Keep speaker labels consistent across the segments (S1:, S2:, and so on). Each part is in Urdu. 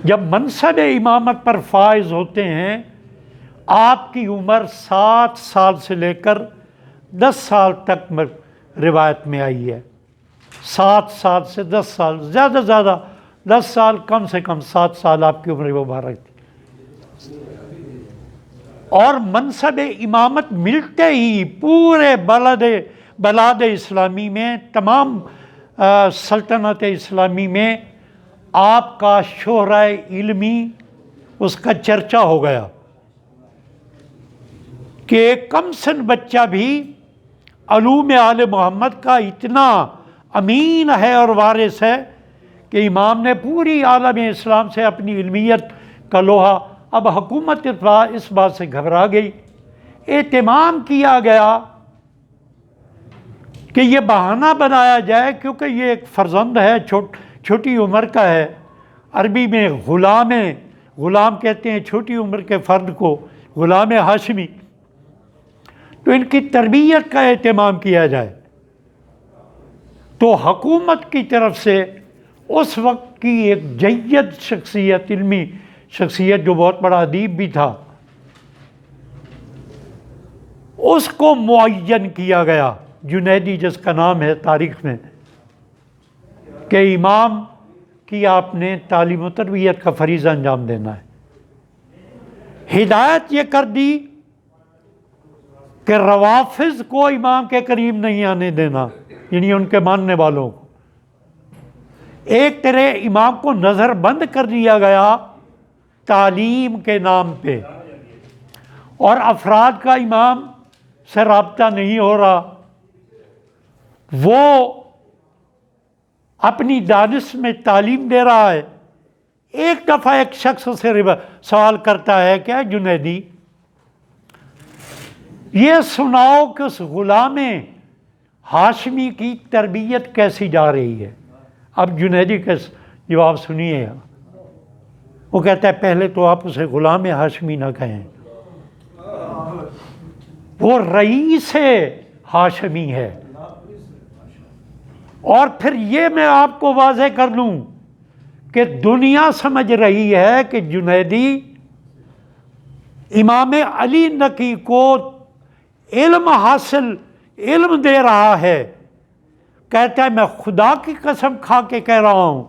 S1: جب منصب امامت پر فائز ہوتے ہیں، آپ کی عمر 7 سال سے لے کر 10 سال تک روایت میں آئی ہے۔ 7 سال سے 10 سال، زیادہ سے زیادہ 10 سال، کم سے کم 7 سال آپ کی عمر مبارک تھی۔ اور منصب امامت ملتے ہی پورے بلاد اسلامی میں، تمام سلطنت اسلامی میں آپ کا شہرہ علمی، اس کا چرچا ہو گیا کہ ایک کم سن بچہ بھی علوم آل محمد کا اتنا امین ہے اور وارث ہے کہ امام نے پوری عالم اسلام سے اپنی علمیت کا لوہا، اب حکومت اس بات سے گھبرا گئی، اہتمام کیا گیا کہ یہ بہانہ بنایا جائے کیونکہ یہ ایک فرزند ہے، چھوٹی عمر کا ہے۔ عربی میں غلام کہتے ہیں چھوٹی عمر کے فرد کو، غلام ہاشمی، تو ان کی تربیت کا اہتمام کیا جائے۔ تو حکومت کی طرف سے اس وقت کی ایک جید شخصیت، علمی شخصیت جو بہت بڑا ادیب بھی تھا، اس کو معین کیا گیا، جنیدی جس کا نام ہے تاریخ میں، کہ امام کی آپ نے تعلیم و تربیت کا فریضہ انجام دینا ہے۔ ہدایت یہ کر دی کہ روافض کو امام کے قریب نہیں آنے دینا، یعنی ان کے ماننے والوں کو۔ ایک طرح امام کو نظر بند کر دیا گیا تعلیم کے نام پہ، اور افراد کا امام سے رابطہ نہیں ہو رہا، وہ اپنی دانش میں تعلیم دے رہا ہے۔ ایک دفعہ ایک شخص سے سوال کرتا ہے کہ جنیدی، یہ سناؤ کہ اس غلام ہاشمی کی تربیت کیسی جا رہی ہے؟ اب جنیدی کا جواب سنیے، وہ کہتا ہے پہلے تو آپ اسے غلام ہاشمی نہ کہیں، وہ رئیس ہاشمی ہے۔ اور پھر یہ میں آپ کو واضح کر لوں کہ دنیا سمجھ رہی ہے کہ جنیدی امام علی نقی کو علم دے رہا ہے۔ کہتا ہے میں خدا کی قسم کھا کے کہہ رہا ہوں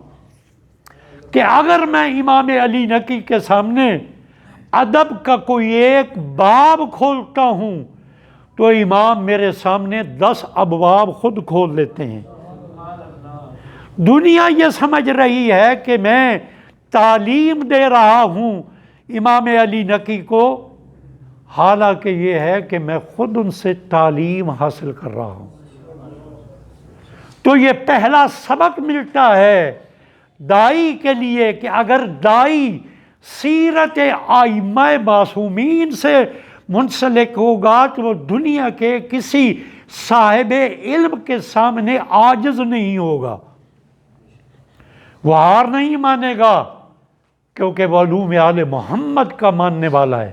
S1: کہ اگر میں امام علی نقی کے سامنے ادب کا کوئی ایک باب کھولتا ہوں تو امام میرے سامنے 10 ابواب خود کھول لیتے ہیں۔ دنیا یہ سمجھ رہی ہے کہ میں تعلیم دے رہا ہوں امام علی نقی کو، حالانکہ یہ ہے کہ میں خود ان سے تعلیم حاصل کر رہا ہوں۔ تو یہ پہلا سبق ملتا ہے دائی کے لیے کہ اگر دائی سیرت ائمہ معصومین سے منسلک ہوگا تو وہ دنیا کے کسی صاحب علم کے سامنے عاجز نہیں ہوگا، وہ ہار نہیں مانے گا، کیونکہ وہ علوم آل محمد کا ماننے والا ہے۔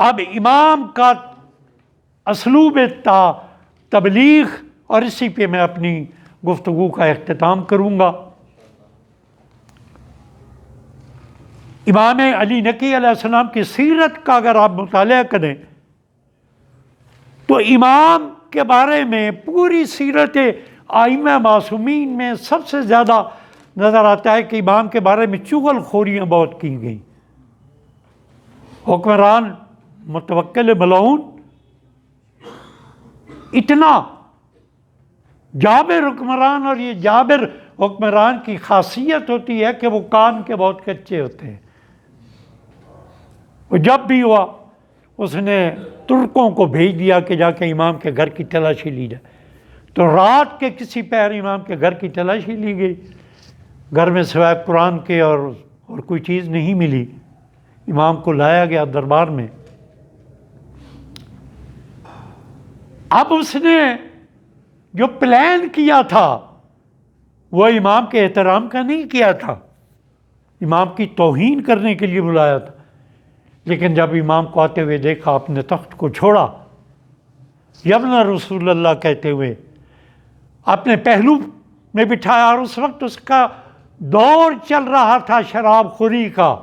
S1: اب امام کا اسلوب تبلیغ، اور اسی پہ میں اپنی گفتگو کا اختتام کروں گا۔ امام علی نقی علیہ السلام کی سیرت کا اگر آپ مطالعہ کریں تو امام کے بارے میں پوری سیرت ائمہ معصومین میں سب سے زیادہ نظر آتا ہے کہ امام کے بارے میں چغل خوریاں بہت کی گئیں۔ حکمران متوکل ملعون اتنا جابر حکمران، اور یہ جابر حکمران کی خاصیت ہوتی ہے کہ وہ کان کے بہت کچے ہوتے ہیں۔ وہ جب بھی ہوا اس نے ترکوں کو بھیج دیا کہ جا کے امام کے گھر کی تلاشی لی جائے، تو رات کے کسی پہر امام کے گھر کی تلاشی لی گئی، گھر میں سوائے قرآن کے اور کوئی چیز نہیں ملی۔ امام کو لایا گیا دربار میں۔ اب اس نے جو پلان کیا تھا وہ امام کے احترام کا نہیں کیا تھا، امام کی توہین کرنے کے لیے بلایا تھا، لیکن جب امام کو آتے ہوئے دیکھا اپنے تخت کو چھوڑا، یبنا رسول اللہ کہتے ہوئے اپنے پہلو میں بٹھایا، اور اس وقت اس کا دور چل رہا تھا شراب خوری کا.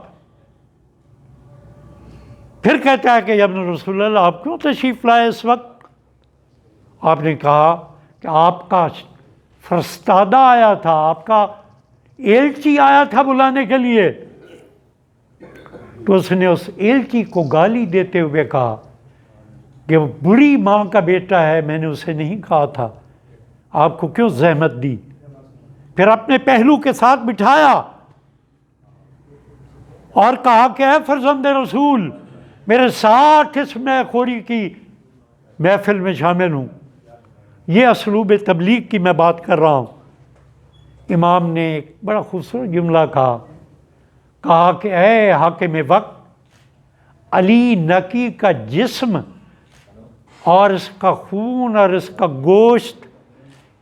S1: پھر کہتا ہے کہ ابن رسول اللہ آپ کیوں تشریف لائے اس وقت؟ آپ نے کہا کہ آپ کا فرستادہ آیا تھا، آپ کا ایلچی آیا تھا بلانے کے لیے. تو اس نے اس ایلچی کو گالی دیتے ہوئے کہا کہ وہ بری ماں کا بیٹا ہے، میں نے اسے نہیں کہا تھا، آپ کو کیوں زحمت دی؟ پھر اپنے پہلو کے ساتھ بٹھایا اور کہا کہ اے فرزند رسول، میرے ساتھ اس میں خوری کی محفل میں شامل ہوں. یہ اسلوب تبلیغ کی میں بات کر رہا ہوں. امام نے ایک بڑا خوبصورت جملہ کہا کہ اے حاکم وقت، علی نقی کا جسم اور اس کا خون اور اس کا گوشت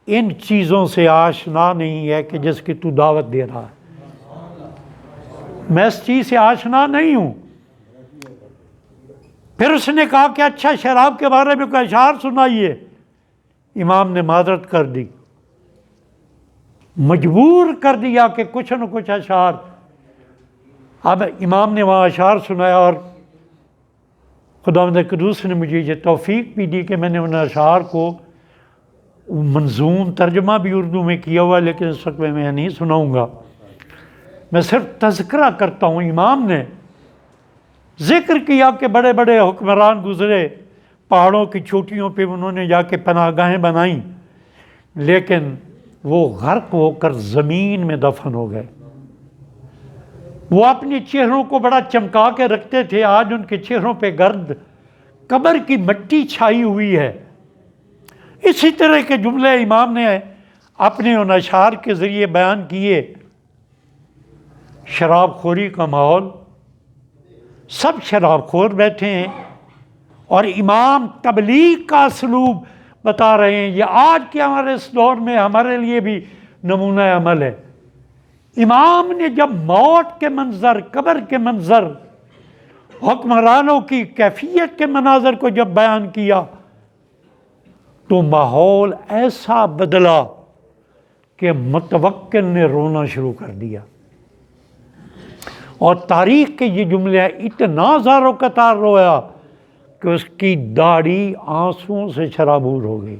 S1: ان چیزوں سے آشنا نہیں ہے کہ جس کی تو دعوت دے رہا ہے. میں اس چیز سے آشنا نہیں ہوں. پھر اس نے کہا کہ اچھا شراب کے بارے میں کوئی اشعار سنائیے. امام نے معذرت کر دی، مجبور کر دیا کہ کچھ نہ کچھ اشعار. اب امام نے وہاں اشعار سنایا اور خداوند قدوس نے مجھے یہ توفیق بھی دی کہ میں نے ان اشعار کو منظوم ترجمہ بھی اردو میں کیا ہوا، لیکن اس وقت میں نہیں سناؤں گا. میں صرف تذکرہ کرتا ہوں. امام نے ذکر کیا کہ بڑے بڑے حکمران گزرے، پہاڑوں کی چوٹیوں پہ انہوں نے جا کے پناہ گاہیں بنائیں، لیکن وہ غرق ہو کر زمین میں دفن ہو گئے. وہ اپنے چہروں کو بڑا چمکا کے رکھتے تھے، آج ان کے چہروں پہ گرد قبر کی مٹی چھائی ہوئی ہے. اسی طرح کے جملے امام نے اپنے ان اشعار کے ذریعے بیان کیے. شراب خوری کا ماحول، سب شراب خور بیٹھے ہیں اور امام تبلیغ کا اسلوب بتا رہے ہیں. یہ آج کے ہمارے اس دور میں ہمارے لیے بھی نمونہ عمل ہے. امام نے جب موت کے منظر، قبر کے منظر، حکمرانوں کی کیفیت کے مناظر کو جب بیان کیا تو ماحول ایسا بدلا کہ متوکل نے رونا شروع کر دیا. اور تاریخ کے یہ جملے اتنا زارو قطار رویا کہ اس کی داڑھی آنسوؤں سے شرابور ہو گئی.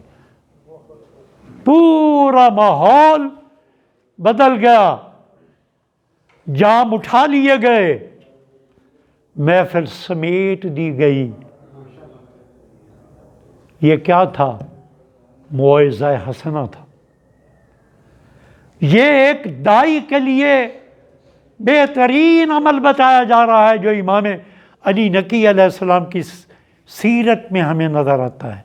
S1: پورا ماحول بدل گیا، جام اٹھا لیے گئے، محفل سمیٹ دی گئی. یہ کیا تھا؟ موعظہ حسنہ تھا. یہ ایک دائی کے لیے بہترین عمل بتایا جا رہا ہے جو امام علی نقی علیہ السلام کی سیرت میں ہمیں نظر آتا ہے.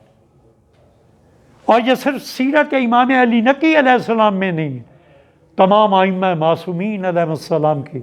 S1: اور یہ صرف سیرت امام علی نقی علیہ السلام میں نہیں، تمام ائمہ معصومین علیہ السلام کی